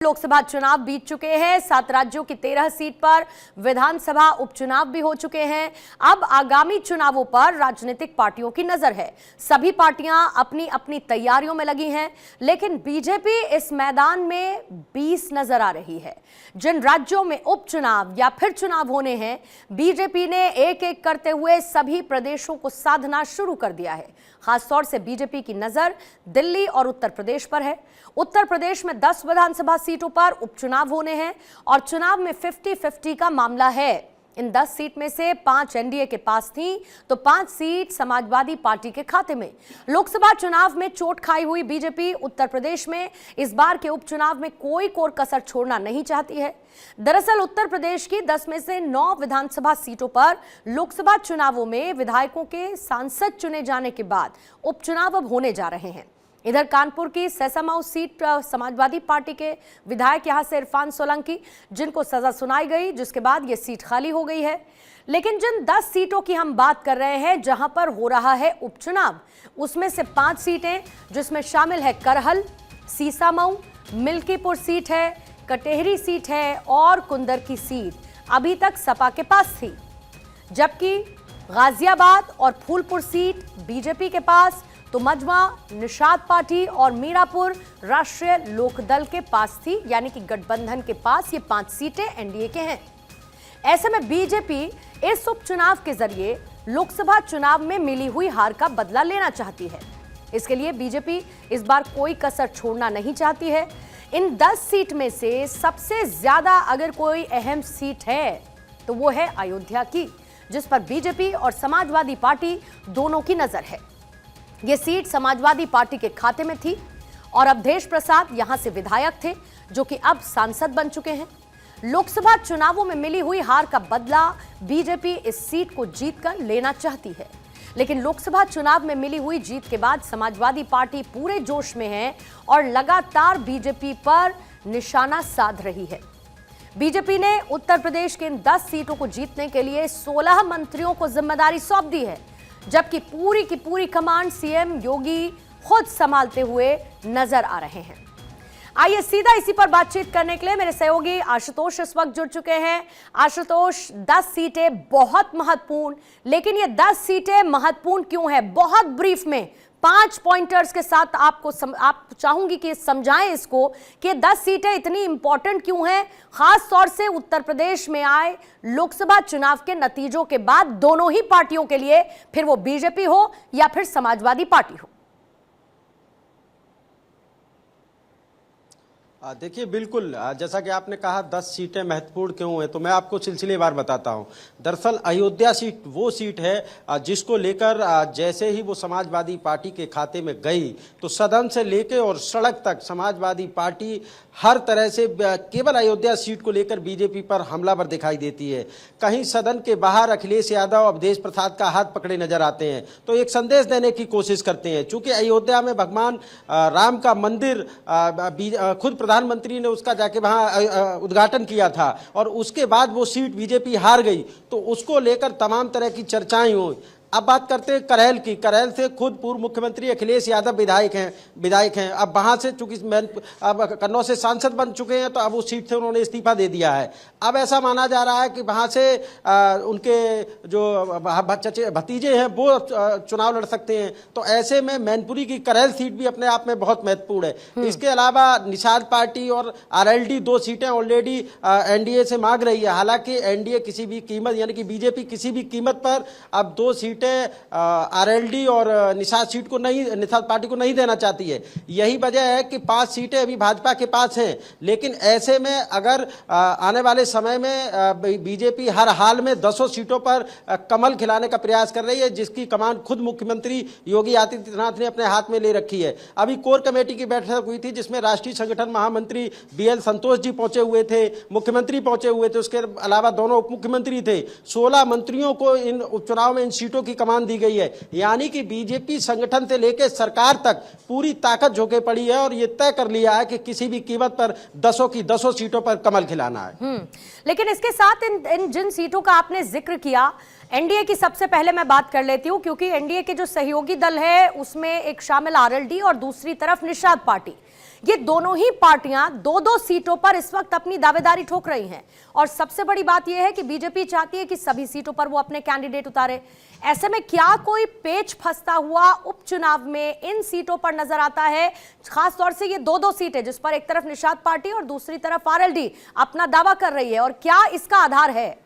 लोकसभा चुनाव बीत चुके हैं। 7 राज्यों की 13 सीट पर विधानसभा उपचुनाव भी हो चुके हैं। अब आगामी चुनावों पर राजनीतिक पार्टियों की नजर है। सभी पार्टियां अपनी अपनी तैयारियों में लगी हैं, लेकिन बीजेपी इस मैदान में 20 नजर आ रही है। जिन राज्यों में उपचुनाव या फिर चुनाव होने हैं, बीजेपी ने एक एक करते हुए सभी प्रदेशों को साधना शुरू कर दिया है। खासतौर से बीजेपी की नजर दिल्ली और उत्तर प्रदेश पर है। उत्तर प्रदेश में 10 विधानसभा सीटों पर उपचुनाव होने हैं और चुनाव में 50-50 का मामला है। इन 10 सीट में से 5 एनडीए के पास थी, तो 5 सीट समाजवादी पार्टी के खाते में। लोकसभा चुनाव में चोट खाई हुई बीजेपी उत्तर प्रदेश में इस बार के उपचुनाव में कोई कोर कसर छोड़ना नहीं चाहती है। दरअसल उत्तर प्रदेश की 10 में से 9 विधानसभा सीटों पर लोकसभा चुनावों में विधायकों के सांसद चुने जाने के बाद उपचुनाव अब होने जा रहे हैं। इधर कानपुर की सैसामाऊ सीट समाजवादी पार्टी के विधायक यहां से इरफान सोलंकी, जिनको सजा सुनाई गई, जिसके बाद यह सीट खाली हो गई है। लेकिन जिन 10 सीटों की हम बात कर रहे हैं जहां पर हो रहा है उपचुनाव, उसमें से 5 सीटें, जिसमें शामिल है करहल, सीसामऊ, मिल्कीपुर सीट है, कटेहरी सीट है और कुंदर की सीट अभी तक सपा के पास थी, जबकि गाजियाबाद और फूलपुर सीट बीजेपी के पास, तो मजमा, निषाद पार्टी और मीरापुर राष्ट्रीय लोकदल के पास थी, यानी कि गठबंधन के पास ये 5 सीटें एनडीए के हैं। ऐसे में बीजेपी इस उपचुनाव के जरिए लोकसभा चुनाव में मिली हुई हार का बदला लेना चाहती है। इसके लिए बीजेपी इस बार कोई कसर छोड़ना नहीं चाहती है। इन 10 सीट में से सबसे ज्यादा अगर कोई अहम सीट है तो वो है अयोध्या की, जिस पर बीजेपी और समाजवादी पार्टी दोनों की नजर है। ये सीट समाजवादी पार्टी के खाते में थी और अवधेश प्रसाद यहां से विधायक थे, जो कि अब सांसद बन चुके हैं। लोकसभा चुनावों में मिली हुई हार का बदला बीजेपी इस सीट को जीतकर लेना चाहती है, लेकिन लोकसभा चुनाव में मिली हुई जीत के बाद समाजवादी पार्टी पूरे जोश में है और लगातार बीजेपी पर निशाना साध रही है। बीजेपी ने उत्तर प्रदेश के इन 10 सीटों को जीतने के लिए 16 मंत्रियों को जिम्मेदारी सौंप दी है, जबकि पूरी की पूरी कमांड सीएम योगी खुद संभालते हुए नजर आ रहे हैं। आइए सीधा इसी पर बातचीत करने के लिए मेरे सहयोगी आशुतोष इस वक्त जुड़ चुके हैं। आशुतोष, 10 सीटें बहुत महत्वपूर्ण, लेकिन ये 10 सीटें महत्वपूर्ण क्यों है? बहुत ब्रीफ में 5 पॉइंटर्स के साथ आप चाहूंगी कि समझाएं इसको कि 10 सीटें इतनी इंपॉर्टेंट क्यों हैं, खास तौर से उत्तर प्रदेश में आए लोकसभा चुनाव के नतीजों के बाद दोनों ही पार्टियों के लिए, फिर वो बीजेपी हो या फिर समाजवादी पार्टी हो। देखिए, बिल्कुल जैसा कि आपने कहा 10 सीटें महत्वपूर्ण क्यों हैं, तो मैं आपको सिलसिलेवार बताता हूं। दरअसल अयोध्या सीट वो सीट है जिसको लेकर जैसे ही वो समाजवादी पार्टी के खाते में गई, तो सदन से लेके और सड़क तक समाजवादी पार्टी हर तरह से केवल अयोध्या सीट को लेकर बीजेपी पर हमलावर दिखाई देती है। कहीं सदन के बाहर अखिलेश यादव, अवधेश प्रसाद का हाथ पकड़े नजर आते हैं, तो एक संदेश देने की कोशिश करते हैं। चूंकि अयोध्या में भगवान राम का मंदिर खुद प्रधानमंत्री ने उसका जाके वहां उद्घाटन किया था और उसके बाद वो सीट बीजेपी हार गई, तो उसको लेकर तमाम तरह की चर्चाएं हुई। अब बात करते हैं करहल की। करहल से खुद पूर्व मुख्यमंत्री अखिलेश यादव विधायक हैं। अब वहां से चूंकि अब कन्नौज से सांसद बन चुके हैं, तो अब उस सीट से उन्होंने इस्तीफा दे दिया है। अब ऐसा माना जा रहा है कि वहां से उनके जो भतीजे हैं वो चुनाव लड़ सकते हैं। तो ऐसे में मैनपुरी की करहल सीट भी अपने आप में बहुत महत्वपूर्ण है। इसके अलावा निषाद पार्टी और आरएलडी 2 सीटें ऑलरेडी एनडीए से मांग रही है। हालांकि एनडीए किसी भी कीमत, यानी कि बीजेपी किसी भी कीमत पर अब 2 सीटें आरएलडी और निषाद सीट को नहीं, निषाद पार्टी को नहीं देना चाहती है। यही वजह है कि 5 सीटें अभी भाजपा के पास हैं। लेकिन ऐसे में अगर आने वाले समय में बीजेपी हर हाल में 10 सीटों पर कमल खिलाने का प्रयास कर रही है, जिसकी कमान खुद मुख्यमंत्री योगी आदित्यनाथ ने अपने हाथ में ले रखी है। अभी कोर कमेटी की बैठक हुई थी, जिसमें राष्ट्रीय संगठन महामंत्री बीएल संतोष जी पहुंचे हुए थे, मुख्यमंत्री पहुंचे हुए थे, उसके अलावा दोनों उप मुख्यमंत्री थे। 16 मंत्रियों को इन उपचुनाव में इन सीटों की कमान दी गई है। यानी कि बीजेपी संगठन से लेकर सरकार तक पूरी ताकत झोंके पड़ी है और ये तय कर लिया है कि किसी भी कीमत पर 10 सीटों पर कमल खिलाना है। लेकिन इसके साथ इन जिन सीटों का आपने जिक्र किया, एनडीए की सबसे पहले मैं बात कर लेती हूं, क्योंकि एनडीए के जो सहयोगी दल है उसमें एक शामिल आरएलडी और दूसरी तरफ निषाद पार्टी। ये दोनों ही पार्टियां दो दो सीटों पर इस वक्त अपनी दावेदारी ठोक रही हैं और सबसे बड़ी बात यह है कि बीजेपी चाहती है कि सभी सीटों पर वो अपने कैंडिडेट उतारे। ऐसे में क्या कोई पेच फंसता हुआ उपचुनाव में इन सीटों पर नजर आता है? खास तौर से ये दो दो सीटें जिस पर एक तरफ निषाद पार्टी और दूसरी तरफ आरएलडी अपना दावा कर रही है, और क्या इसका आधार है?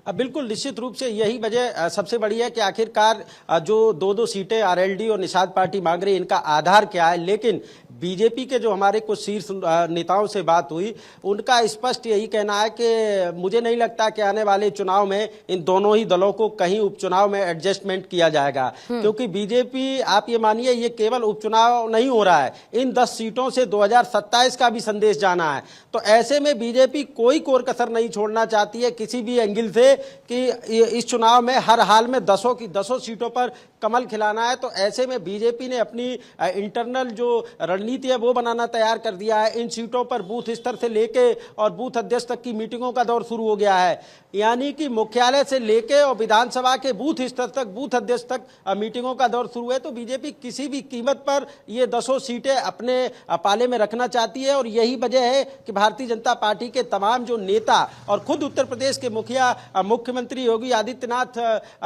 बिल्कुल निश्चित रूप से यही वजह सबसे बड़ी है कि आखिरकार जो दो दो सीटें आरएलडी और निषाद पार्टी मांग रही है, इनका आधार क्या है। लेकिन बीजेपी के जो हमारे कुछ शीर्ष नेताओं से बात हुई, उनका स्पष्ट यही कहना है कि मुझे नहीं लगता कि आने वाले चुनाव में इन दोनों ही दलों को कहीं उपचुनाव में एडजस्टमेंट किया जाएगा, क्योंकि बीजेपी, आप ये मानिए, ये केवल उपचुनाव नहीं हो रहा है, इन 10 सीटों से 2027 का भी संदेश जाना है। तो ऐसे में बीजेपी कोई कोर कसर नहीं छोड़ना चाहती है किसी भी एंगल से कि इस चुनाव में हर हाल में 10 सीटों पर कमल खिलाना है। तो ऐसे में बीजेपी ने अपनी इंटरनल जो रणनीति है वो बनाना तैयार कर दिया है। इन सीटों पर बूथ स्तर से लेके और बूथ अध्यक्ष तक की मीटिंगों का दौर शुरू हो गया है, यानी कि मुख्यालय से लेके और विधानसभा के बूथ स्तर तक, बूथ अध्यक्ष तक मीटिंगों का दौर शुरू है। तो बीजेपी किसी भी कीमत पर ये 10 सीटें अपने पाले में रखना चाहती है, और यही वजह है कि भारतीय जनता पार्टी के तमाम जो नेता और खुद उत्तर प्रदेश के मुख्यमंत्री योगी आदित्यनाथ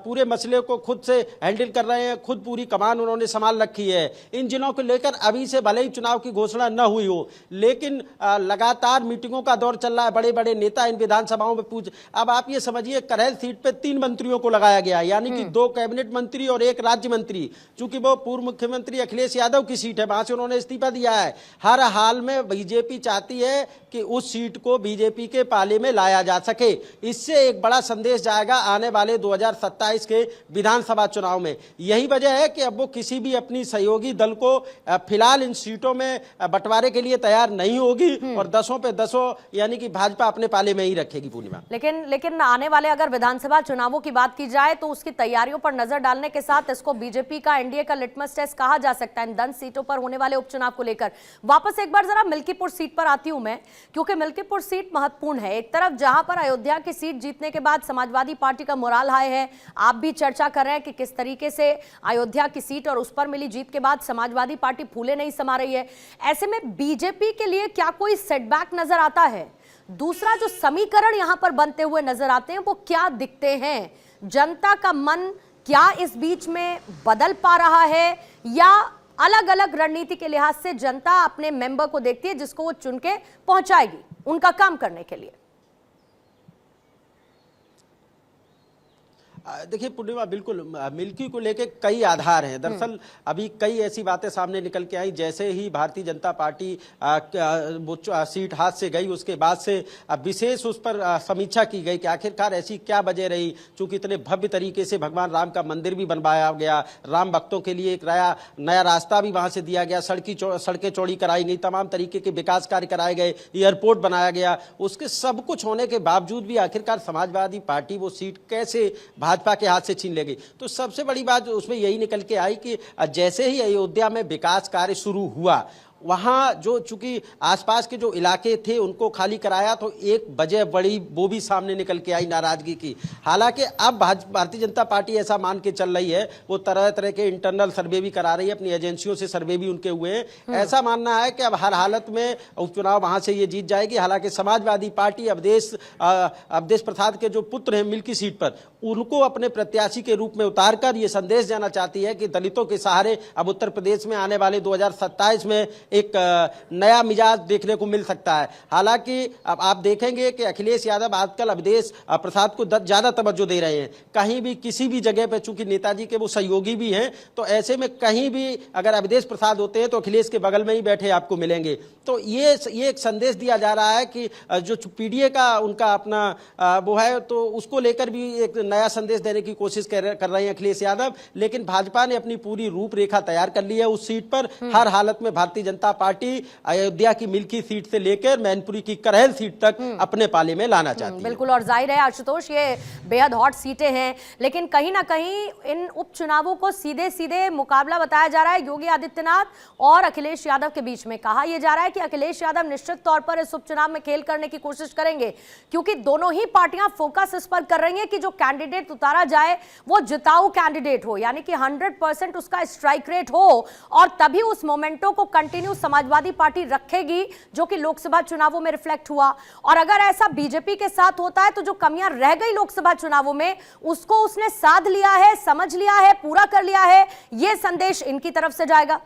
पूरे मसले को खुद से हैंडल कर रहे हैं, खुद पूरी कमान उन्होंने संभाल रखी है। इन जिलों को लेकर अभी से भले ही चुनाव की घोषणा न हुई हो, लेकिन लगातार मीटिंगों का दौर चल रहा है। बड़े बड़े नेता इन विधानसभाओं में अब आप ये समझिए, करहल सीट पे 3 मंत्रियों को लगाया गया, यानी कि 2 कैबिनेट मंत्री और 1 राज्य मंत्री। चूंकि वो पूर्व मुख्यमंत्री अखिलेश यादव की सीट है, वहां से उन्होंने इस्तीफा दिया है। हर हाल में बीजेपी चाहती है कि उस सीट को बीजेपी के पाले में लाया जा सके। इससे एक बड़ा संदेश जाएगा आने वाले 2027 के विधानसभा चुनाव में। यही वजह है कि अब वो किसी भी अपनी सहयोगी दल को फिलहाल इन सीटों में बंटवारे के लिए तैयार नहीं होगी, और 10 पे 10 यानी कि भाजपा अपने पाले में ही रखेगी। पूर्णिमा, लेकिन आने वाले अगर विधानसभा चुनावों की बात की जाए तो उसकी तैयारियों पर नजर डालने के साथ इसको बीजेपी का, एनडीए का लिटमस टेस्ट कहा जा सकता है इन 10 सीटों पर होने वाले उपचुनाव को लेकर। वापस एक बार जरा मिल्कीपुर सीट पर आती हूं मैं, क्योंकि मिल्कीपुर सीट महत्वपूर्ण है। एक तरफ जहां पर अयोध्या की सीट जीतने के बाद समाजवादी पार्टी का मोराल हाई है, आप भी चर्चा कर रहे हैं कि किस तरीके से अयोध्या की सीट और उस पर मिली जीत के बाद समाजवादी पार्टी फूले नहीं समा रही है। ऐसे में बीजेपी के लिए क्या कोई सेटबैक नजर आता है? दूसरा जो समीकरण यहां पर बनते हुए नजर आते हैं वो क्या दिखते हैं? जनता का मन क्या इस बीच में बदल पा रहा है, या अलग अलग रणनीति के लिहाज से जनता अपने मेंबर को देखती है जिसको वो चुन के पहुंचाएगी उनका काम करने के लिए? देखिए पूर्णिमा, बिल्कुल मिल्की को लेके कई आधार हैं। दरअसल अभी कई ऐसी बातें सामने निकल के आई, जैसे ही भारतीय जनता पार्टी वो सीट हाथ से गई, उसके बाद से विशेष उस पर समीक्षा की गई कि आखिरकार ऐसी क्या वजह रही। चूंकि इतने भव्य तरीके से भगवान राम का मंदिर भी बनवाया गया, राम भक्तों के लिए एक नया रास्ता भी वहां से दिया गया, सड़कें चौड़ी कराई गई, तमाम तरीके के विकास कार्य कराए गए, एयरपोर्ट बनाया गया। उसके सब कुछ होने के बावजूद भी आखिरकार समाजवादी पार्टी वो सीट कैसे भाजपा के हाथ से छीन लेगी। तो सबसे बड़ी बात उसमें यही निकल के आई कि जैसे ही अयोध्या में विकास कार्य शुरू हुआ, वहाँ जो चूंकि आसपास के जो इलाके थे उनको खाली कराया, तो एक वजह बड़ी वो भी सामने निकल के आई नाराजगी की। हालांकि अब भारतीय जनता पार्टी ऐसा मान के चल रही है, वो तरह तरह के इंटरनल सर्वे भी करा रही है, अपनी एजेंसियों से सर्वे भी उनके हुए हैं। ऐसा मानना है कि अब हर हालत में उपचुनाव वहां से ये जीत जाएगी। हालांकि समाजवादी पार्टी अवधेश प्रसाद के जो पुत्र हैं मिल्की सीट पर, उनको अपने प्रत्याशी के रूप में उतारकर ये संदेश देना चाहती है कि दलितों के सहारे अब उत्तर प्रदेश में आने वाले 2027 में एक नया मिजाज देखने को मिल सकता है। हालांकि अब आप देखेंगे कि अखिलेश यादव आजकल अवधेश प्रसाद को ज्यादा तवज्जो दे रहे हैं। कहीं भी किसी भी जगह पे, चूंकि नेताजी के वो सहयोगी भी हैं, तो ऐसे में कहीं भी अगर अवधेश प्रसाद होते हैं तो अखिलेश के बगल में ही बैठे आपको मिलेंगे। तो ये एक संदेश दिया जा रहा है कि जो पीडीए का उनका अपना वो है, तो उसको लेकर भी एक नया संदेश देने की कोशिश कर रहे हैं अखिलेश यादव। लेकिन भाजपा ने अपनी पूरी रूपरेखा तैयार कर ली है उस सीट पर। हर हालत में भारतीय जनता जनता पार्टी अयोध्या की मिल्की सीट से लेकर मैनपुरी की करहल सीट तक अपने पाले में लाना चाहती है। बिल्कुल, और जाहिर है आशुतोष ये बेहद हॉट सीटें हैं, लेकिन कहीं ना कहीं इन उपचुनावों को सीधे सीधे मुकाबला बताया जा रहा है योगी आदित्यनाथ और अखिलेश यादव के बीच में। कहा यह जा रहा है कि अखिलेश यादव निश्चित तौर पर इस उपचुनाव में खेल करने की कोशिश करेंगे, क्योंकि दोनों ही पार्टियां फोकस इस पर कर रही हैं कि जो कैंडिडेट उतारा जाए वो जिताऊ कैंडिडेट हो, यानी कि 100% उसका स्ट्राइक रेट हो, और तभी उस मोमेंटो को कंटिन्यू समाजवादी पार्टी रखेगी, जो कि लोकसभा चुनावों में रिफ्लेक्ट हुआ। और अगर ऐसा बीजेपी के साथ होता है तो जो कमियां रह गई लोकसभा चुनावों में उसको उसने साध लिया है, समझ लिया है, पूरा कर लिया है, यह संदेश इनकी तरफ से जाएगा।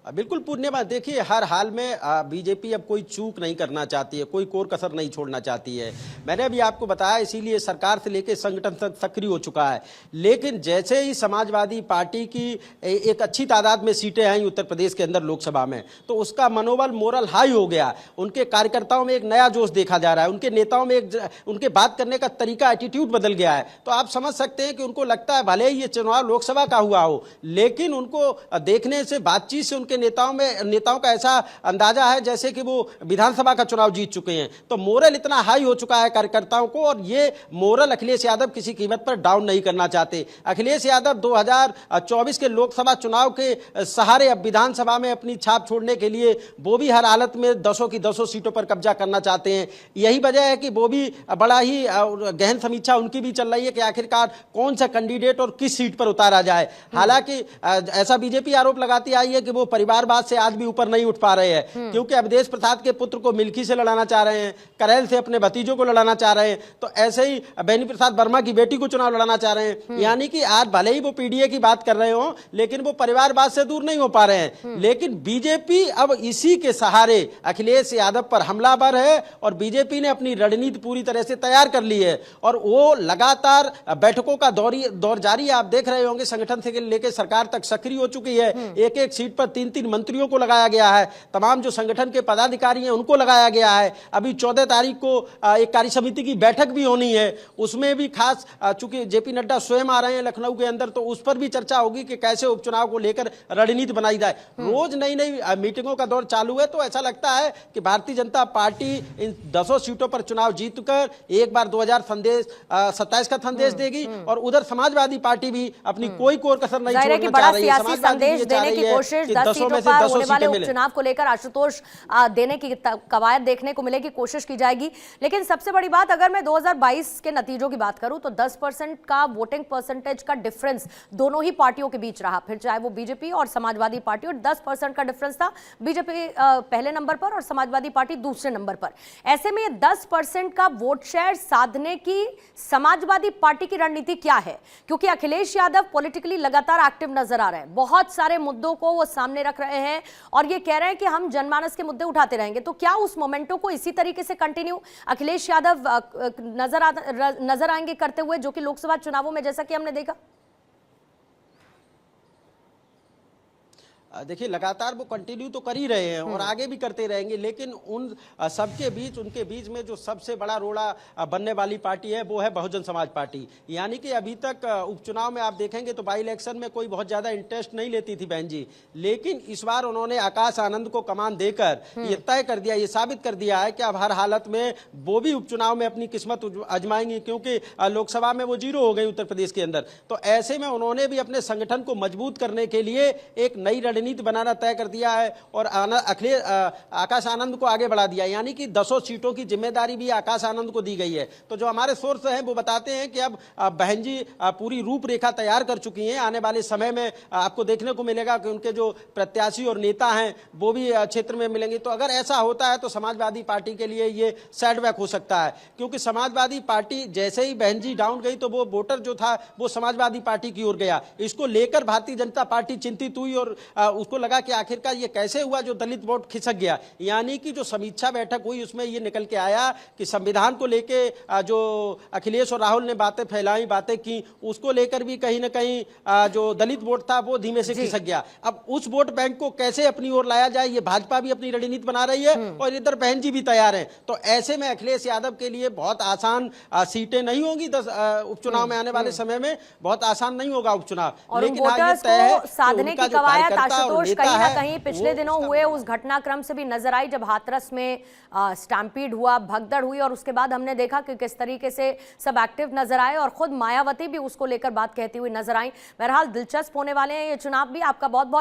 बिल्कुल पूर्णिमा, देखिए हर हाल में बीजेपी अब कोई चूक नहीं करना चाहती है, कोई कोर कसर नहीं छोड़ना चाहती है। मैंने अभी आपको बताया, इसीलिए सरकार से लेकर संगठन तक सक्रिय हो चुका है। लेकिन जैसे ही समाजवादी पार्टी की एक अच्छी तादाद में सीटें आई उत्तर प्रदेश के अंदर लोकसभा में, तो उसका मनोबल मोरल हाई हो गया। उनके कार्यकर्ताओं में एक नया जोश देखा जा रहा है, उनके नेताओं में उनके बात करने का तरीका, एटीट्यूड बदल गया है। तो आप समझ सकते हैं कि उनको लगता है भले ही ये चुनाव लोकसभा का हुआ हो, लेकिन उनको देखने से, बातचीत से उनके नेताओं का ऐसा अंदाजा है जैसे कि वो विधानसभा का चुनाव जीत चुके हैं। तो मोरल इतना हाई हो चुका है कार्यकर्ताओं को, और ये मोरल अखिलेश यादव किसी कीमत पर डाउन नहीं करना चाहते। अखिलेश यादव 2024 के लोकसभा चुनाव के सहारे अब विधानसभा में अपनी छाप छोड़ने के लिए वो भी हर हालत में 10 की 10 सीटों पर कब्जा करना चाहते हैं। यही वजह है कि वो भी बड़ा ही गहन समीक्षा उनकी भी चल रही है कि आखिरकार कौन सा कैंडिडेट और किस सीट पर उतारा जाए। हालांकि ऐसा बीजेपी आरोप लगाती आई है कि वो परिवारवाद से आज भी ऊपर नहीं उठ पा रहे हैं, क्योंकि अवधेश प्रसाद के पुत्र को मिल्की से लड़ाना चाह रहे हैं, करैल से अपने भतीजों को लड़ाना चाह रहे हैं, तो ऐसे ही बेनी प्रसाद वर्मा की बेटी को चुनाव लड़ाना चाह रहे हैं। यानी कि आज भले ही वो पीडीए की बात कर रहे हो, लेकिन वो परिवारवाद से दूर नहीं हो पा रहे हैं। लेकिन बीजेपी अब इसी के सहारे अखिलेश यादव पर हमलावर है, और बीजेपी ने अपनी रणनीति पूरी तरह से तैयार कर ली है, और वो लगातार बैठकों का दौर जारी है। आप देख रहे होंगे संगठन से लेकर सरकार तक सक्रिय हो चुकी है। एक एक सीट पर 3-3 मंत्रियों को लगाया गया है, तमाम जो संगठन के पदाधिकारी हैं उनको लगाया गया है। अभी 14 तारीख को एक कार्य समिति की बैठक भी होनी है, उसमें भी खास, चूंकि जेपी नड्डा स्वयं आ रहे हैं लखनऊ के अंदर, तो उस पर भी चर्चा होगी कि कैसे उपचुनाव को लेकर रणनीति बनाई जाए। रोज नई नई मीटिंगों का दौर चालू है, तो ऐसा लगता है कि भारतीय जनता पार्टी इन 10 सीटों पर चुनाव जीतकर एक बार 2027 का संदेश देगी, और उधर समाजवादी पार्टी भी अपनी कोई कोर कसर नहीं छोड़ना चाह रही है। सियासी संदेश देने की कोशिश 10 सीटों पर होने वाले उपचुनाव को लेकर आशुतोष देने की कवायद देखने को मिलेगी, कोशिश की जाएगी। लेकिन सबसे बड़ी बात, अगर मैं 2022 के नतीजों की बात करूं तो 10% का वोटिंग परसेंटेज का डिफरेंस दोनों ही पार्टियों के बीच रहा, फिर चाहे वो बीजेपी और समाजवादी पार्टी, और 10% का डिफरेंस था। बीजेपी पहले नंबर पर और समाजवादी पार्टी दूसरे नंबर पर। ऐसे में 10% का वोट शेयर साधने की समाजवादी पार्टी की रणनीति क्या है? क्योंकि अखिलेश यादव पॉलिटिकली लगातार एक्टिव नजर आ रहे हैं, बहुत सारे मुद्दों को वो सामने रख रहे हैं, और ये कह रहे हैं कि हम जनमानस के मुद्दे उठाते रहेंगे। तो क्या उस मोमेंटो को इसी तरीके से कंटिन्यू अखिलेश यादव नजर आएंगे करते हुए, जो कि लोकसभा चुनावों में जैसा कि हमने देखा? देखिए लगातार वो कंटिन्यू तो कर ही रहे हैं और आगे भी करते रहेंगे, लेकिन उन सबके बीच, उनके बीच में जो सबसे बड़ा रोड़ा बनने वाली पार्टी है वो है बहुजन समाज पार्टी। यानी कि अभी तक उपचुनाव में आप देखेंगे तो बाई इलेक्शन में कोई बहुत ज्यादा इंटरेस्ट नहीं लेती थी बहन जी, लेकिन इस बार उन्होंने आकाश आनंद को कमान देकर ये तय कर दिया, ये साबित कर दिया है कि अब हर हालत में वो भी उपचुनाव में अपनी किस्मत आजमाएंगी, क्योंकि लोकसभा में वो 0 हो गई उत्तर प्रदेश के अंदर। तो ऐसे में उन्होंने भी अपने संगठन को मजबूत करने के लिए एक नई रणनीति बनाना तय कर दिया है और अखिलेश आकाश आनंद को आगे बढ़ा दिया। यानी कि 10 सीटों की जिम्मेदारी भी आकाश आनंद को दी गई है। तो जो हमारे सोर्स हैं वो बताते हैं कि अब बहन जी पूरी रूपरेखा तैयार कर चुकी हैं। आने वाले समय में आपको देखने को मिलेगा कि उनके जो प्रत्याशी और नेता हैं वो भी क्षेत्र में मिलेंगे। तो अगर ऐसा होता है तो समाजवादी पार्टी के लिए ये सेटबैक हो सकता है, क्योंकि समाजवादी पार्टी जैसे ही बहन जी डाउन गई तो वो वोटर जो था वो समाजवादी पार्टी की ओर गया। इसको लेकर भारतीय जनता पार्टी चिंतित हुई और उसको लगा कि आखिरकार ये कैसे हुआ जो दलित वोट खिसक गया। यानी कि जो समीक्षा बैठक हुई उसमें ये निकल के आया कि संविधान को लेके जो अखिलेश और राहुल ने बातें फैलाई, बातें की, उसको लेकर भी कहीं ना कहीं जो दलित वोट था वो धीमे से खिसक गया। अब उस वोट बैंक को कैसे अपनी ओर लाया जाए, ये भाजपा भी अपनी रणनीति बना रही है और इधर बहन जी भी तैयार हैं। तो ऐसे में अखिलेश यादव के लिए बहुत आसान सीटें नहीं होंगी। 10 उपचुनाव में आने वाले समय में बहुत आसान नहीं होगा उपचुनाव। और लेकिन उन हाँ, ये वोटर्स तय है को कि साधने उनका की जो कवायद कार्यकर्ता और आशुतोष नेता कहीं ना है, कहीं पिछले वो दिनों उसका हुए उस घटनाक्रम से भी नजर आई, जब हाथरस में स्टैम्पीड हुआ, भगदड़ हुई, और उसके बाद हमने देखा कि किस तरीके से सब एक्टिव नजर आए और खुद मायावती भी उसको लेकर बात कहती हुई नजर आई। बहरहाल दिलचस्प होने वाले हैं ये चुनाव भी। आपका बहुत बहुत